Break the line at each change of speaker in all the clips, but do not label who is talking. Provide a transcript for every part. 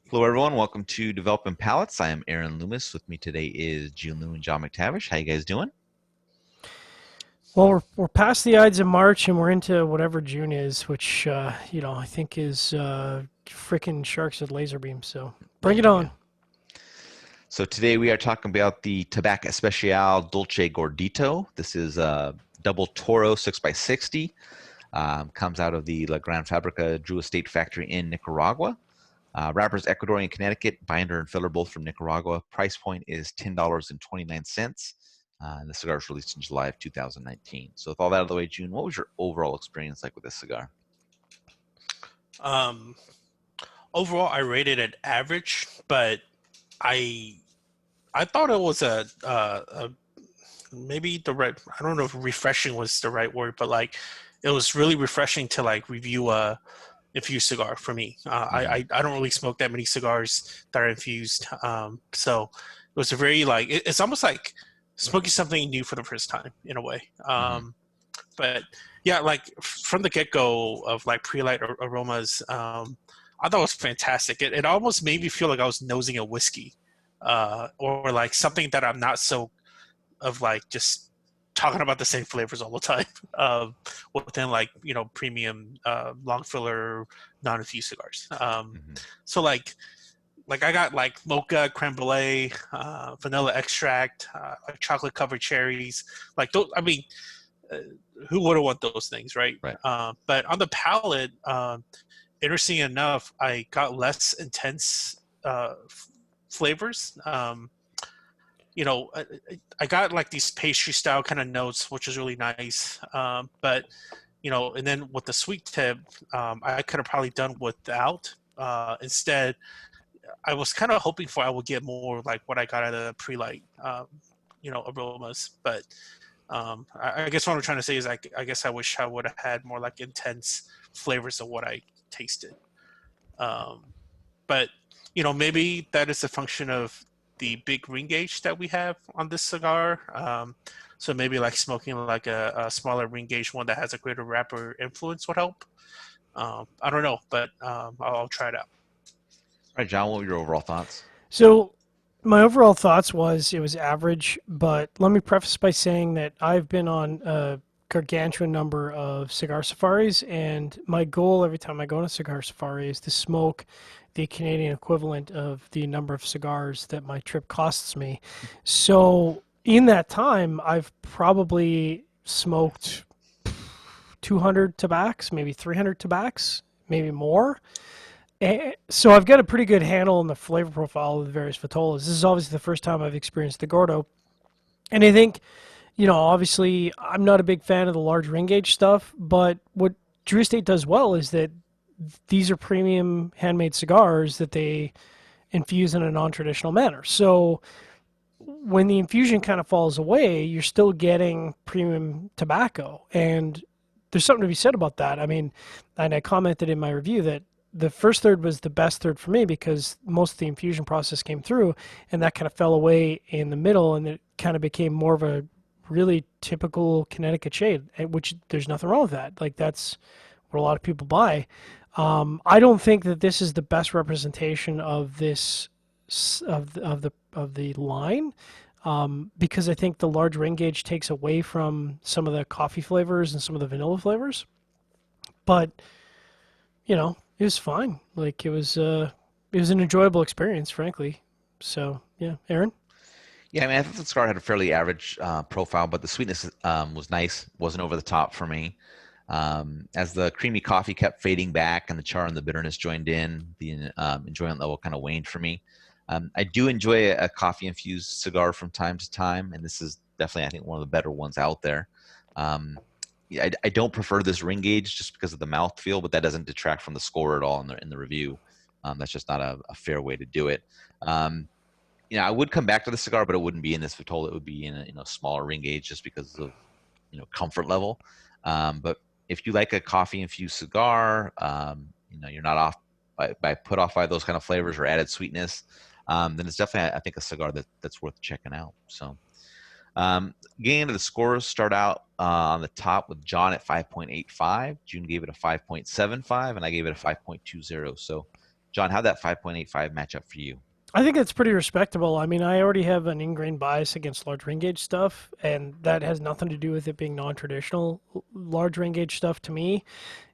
Hello, everyone. Welcome to Developing Palates. I am Aaron Loomis. With me today is Jiunn and John McTavish. How you guys doing?
Well, we're past the Ides of March and we're into whatever June is, which I think is frickin' sharks with laser beams. So bring
There
it
you go.
on.
So today we are talking about the Tabak Especial Dulce Gordito. This is a double Toro 6x60. Comes out of the La Gran Fabrica Drew Estate factory in Nicaragua. Wrappers Ecuadorian, Connecticut. Binder and filler both from Nicaragua. Price point is $10.29. And the cigar was released in July of 2019. So with all that out of the way, June, what was your overall experience like with this cigar?
Um, Overall, I rated it average, but I I thought it was a maybe the right. I don't know if refreshing was the right word, but like it was really refreshing to like review a infused cigar for me.
Mm-hmm.
I don't really smoke that many cigars that are infused, so it was a very like it's almost like smoking something new for the first time in a way.
Mm-hmm.
But yeah, like from the get go of like pre-light aromas, I thought it was fantastic. It almost made me feel like I was nosing a whiskey, or like something that I'm not so of like just talking about the same flavors all the time. Within like premium long filler non-infused cigars.
Mm-hmm.
So like I got like mocha, creme brulee, vanilla extract, like chocolate covered cherries. Like those, I mean, uh, who wouldn't want those things, right?
Right.
But on the palate, interesting enough, I got less intense flavors. I got like these pastry style kind of notes, which is really nice. But and then with the sweet tip, I could have probably done without. Instead, I was kind of hoping for I would get more like what I got out of the pre-light, aromas. But I guess what I'm trying to say is I guess I wish I would have had more like intense flavors of what I tasted. Um, but maybe that is a function of the big ring gauge that we have on this cigar. So maybe like smoking like a smaller ring gauge one that has a greater wrapper influence would help. I don't know, but I'll try it out.
All right, John, what were your overall thoughts?
So my overall thoughts was it was average, but let me preface by saying that I've been on a gargantuan number of cigar safaris, and my goal every time I go on a cigar safari is to smoke the Canadian equivalent of the number of cigars that my trip costs me. So in that time, I've probably smoked 200 tobacs, maybe 300 tobacs, maybe more. So I've got a pretty good handle on the flavor profile of the various vitolas. This is obviously the first time I've experienced the Gordo. And I think, obviously I'm not a big fan of the large ring gauge stuff, but what Drew Estate does well is that these are premium handmade cigars that they infuse in a non-traditional manner. So when the infusion kind of falls away, you're still getting premium tobacco. And there's something to be said about that. I mean, and I commented in my review that the first third was the best third for me because most of the infusion process came through, and that kind of fell away in the middle, and it kind of became more of a really typical Connecticut shade, which there's nothing wrong with that. Like that's what a lot of people buy. I don't think that this is the best representation of this of the line, because I think the large ring gauge takes away from some of the coffee flavors and some of the vanilla flavors. But it was fine. Like it was an enjoyable experience, frankly. So yeah, Aaron.
Yeah, I mean, I thought the cigar had a fairly average profile, but the sweetness was nice. Wasn't over the top for me. As the creamy coffee kept fading back and the char and the bitterness joined in, the enjoyment level kind of waned for me. I do enjoy a coffee infused cigar from time to time, and this is definitely, I think, one of the better ones out there. Yeah, I don't prefer this ring gauge just because of the mouth feel, but that doesn't detract from the score at all in the review. That's just not a fair way to do it. Um, I would come back to the cigar, but it wouldn't be in this Vitola. It would be in a smaller ring gauge just because of comfort level. But if you like a coffee infused cigar, you're not off by put off by those kind of flavors or added sweetness, then it's definitely, I think, a cigar that's worth checking out. So getting into the scores, start out on the top with John at 5.85. June gave it a 5.75, and I gave it a 5.20. So John, how'd that 5.85 match up for you?
I think it's pretty respectable. I mean, I already have an ingrained bias against large ring gauge stuff, and that has nothing to do with it being non-traditional. Large ring gauge stuff to me,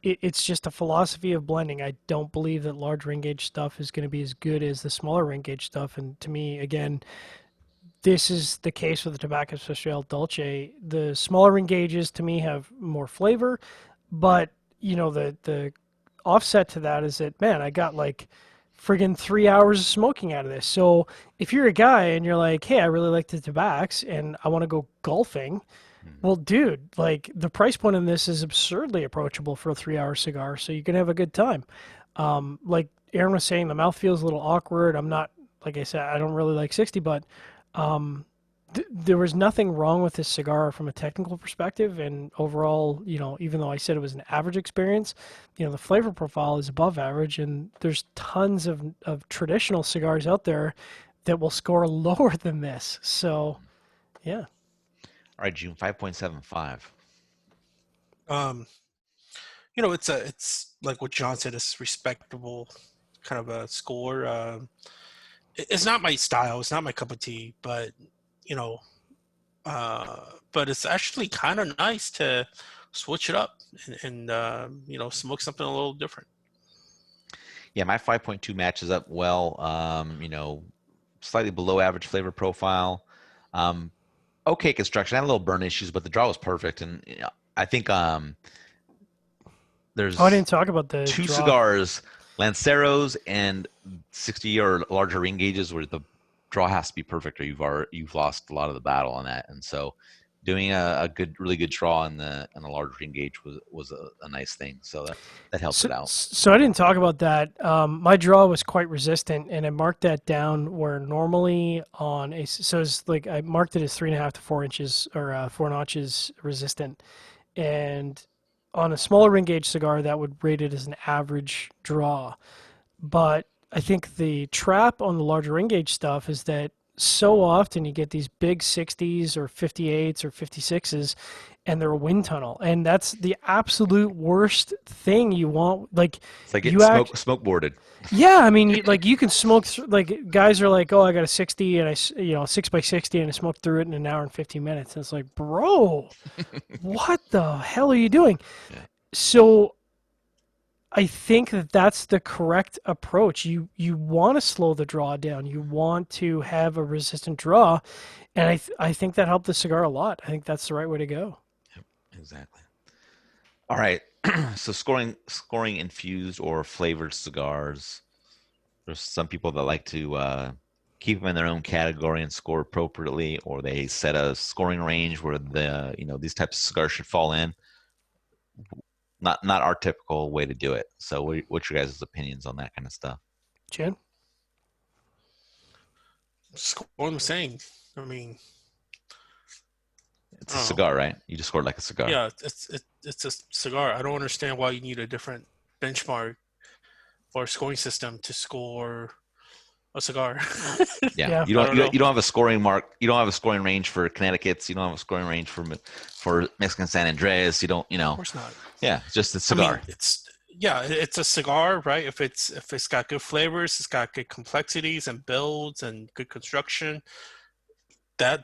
it's just a philosophy of blending. I don't believe that large ring gauge stuff is going to be as good as the smaller ring gauge stuff. And to me, again, this is the case with the Tabak Especial Dulce. The smaller ring gauges to me have more flavor, but the offset to that is that, man, I got like friggin' 3 hours of smoking out of this. So if you're a guy and you're like, hey, I really like the tobaccos and I want to go golfing, well, dude, like the price point in this is absurdly approachable for a 3 hour cigar, so you can have a good time. Like Aaron was saying, the mouth feels a little awkward. I'm not, like I said, I don't really like 60, but um, there was nothing wrong with this cigar from a technical perspective. And overall, even though I said it was an average experience, the flavor profile is above average. And there's tons of traditional cigars out there that will score lower than this. So, yeah.
All right, Jiunn, 5.75.
Um, it's like what John said. It's respectable kind of a score. It's not my style. It's not my cup of tea. But you know, but it's actually kind of nice to switch it up and smoke something a little different.
Yeah, my 5.2 matches up well. Slightly below average flavor profile. Okay construction. I had a little burn issues, but the draw was perfect. And I think there's
Oh, I didn't talk about the
two
draw.
cigars, Lanceros and 60 or larger ring gauges, where the draw has to be perfect, or you've lost a lot of the battle on that. And so, doing a really good draw in the large ring gauge was a nice thing. So that helped it out.
So I didn't talk about that. My draw was quite resistant, and I marked that down where normally on a so it's like I marked it as 3.5 to 4 inches or 4 notches resistant, and on a smaller ring gauge cigar that would rate it as an average draw. But I think the trap on the larger ring gauge stuff is that so often you get these big 60s or 58s or 56s and they're a wind tunnel, and that's the absolute worst thing you want. Like,
It's like getting smoke boarded.
yeah, I mean, you can smoke like guys are like, oh, I got a 60 and 6x60 and I smoked through it in an hour and 15 minutes. And it's like, bro, what the hell are you doing?
Yeah.
So I think that that's the correct approach. You want to slow the draw down. You want to have a resistant draw, and I think that helped the cigar a lot. I think that's the right way to go.
Yep, exactly. All right. So scoring infused or flavored cigars. There's some people that like to keep them in their own category and score appropriately, or they set a scoring range where these types of cigars should fall in. Not our typical way to do it. So what's your guys' opinions on that kind of stuff?
Jiunn?
Score what I'm saying. I mean,
It's a cigar, right? You just scored like a cigar.
yeah, it's a cigar. I don't understand why you need a different benchmark or scoring system to score a cigar.
Yeah.
You don't have a scoring mark. You don't have a scoring range for Connecticut's. You don't have a scoring range for Mexican San Andreas. You don't.
Of course not.
Yeah, it's just a cigar.
I mean, it's a cigar, right? If it's got good flavors, it's got good complexities and builds and good construction.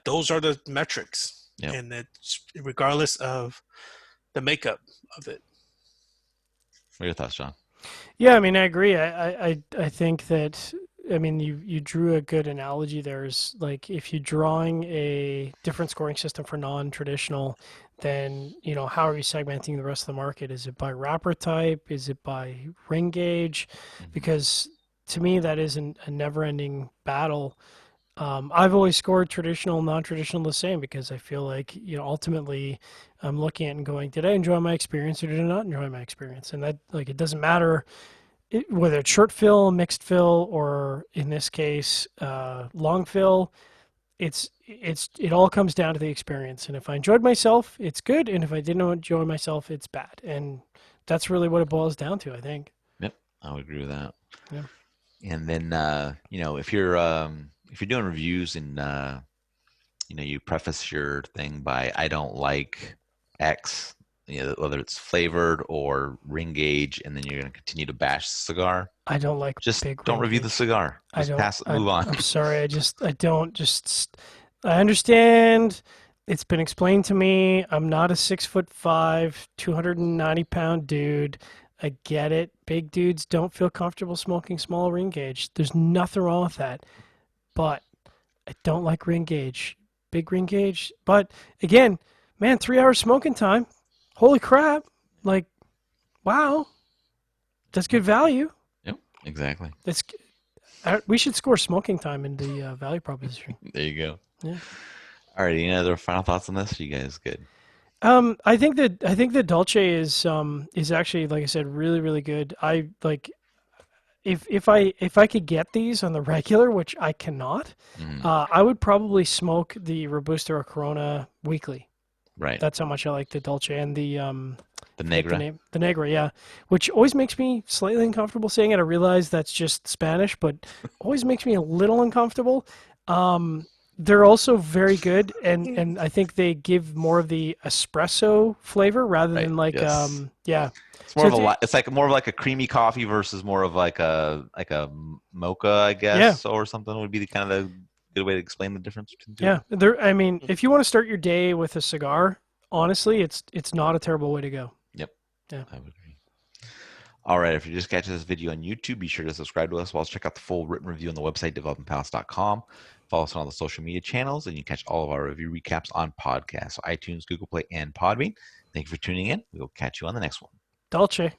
Those are the metrics,
Yep.
and it's regardless of the makeup of it.
What are your thoughts, John?
Yeah, I mean, I agree. I think that, I mean, you drew a good analogy there. Is like if you're drawing a different scoring system for non-traditional, then how are you segmenting the rest of the market? Is it by wrapper type? Is it by ring gauge? Because to me, that is a never-ending battle. I've always scored traditional, non-traditional the same because I feel like ultimately I'm looking at it and going, did I enjoy my experience or did I not enjoy my experience? And that, like, it doesn't matter whether it's short fill, mixed fill, or in this case, long fill. It all comes down to the experience. And if I enjoyed myself, it's good. And if I didn't enjoy myself, it's bad. And that's really what it boils down to, I think.
Yep, I would agree with that.
Yeah.
And then if you're doing reviews and you preface your thing by I don't like X, whether it's flavored or ring gauge, and then you're going to continue to bash the cigar.
I don't like
Just
big
don't
ring
review the
gauge.
cigar.
I
Just
don't.
pass it, move on.
I'm sorry. I don't. I understand. It's been explained to me. I'm not a 6'5", 290-pound dude. I get it. Big dudes don't feel comfortable smoking small ring gauge. There's nothing wrong with that. But I don't like ring gauge. Big ring gauge. But again, man, 3 hours smoking time. Holy crap. Like, wow. That's good value.
Yep, exactly.
That's we should score smoking time in the value proposition.
There you go.
Yeah.
All right. Any other final thoughts on this? You guys good?
I think the Dolce is actually, like I said, really really good. I like if I could get these on the regular, which I cannot, I would probably smoke the Robusto or Corona weekly.
Right.
That's how much I like the Dolce and the
Negra.
The Negra, yeah. Which always makes me slightly uncomfortable saying it. I realize that's just Spanish, but always makes me a little uncomfortable. They're also very good, and I think they give more of the espresso flavor rather than like
Yes.
yeah.
It's more
So
of a it's like more of like a creamy coffee versus more of like a mocha, I guess, or something would be the kind of the good way to explain the difference between the two.
Yeah, there. I mean, if you want to start your day with a cigar, honestly, it's not a terrible way to go.
Yep.
Yeah.
I would agree. All right. If you're just catching this video on YouTube, be sure to subscribe to us. While check out the full written review on the website, developmentpalace.com. Follow us on all the social media channels, and you can catch all of our review recaps on podcasts, so iTunes, Google Play, and Podbean. Thank you for tuning in. We will catch you on the next one.
Dolce.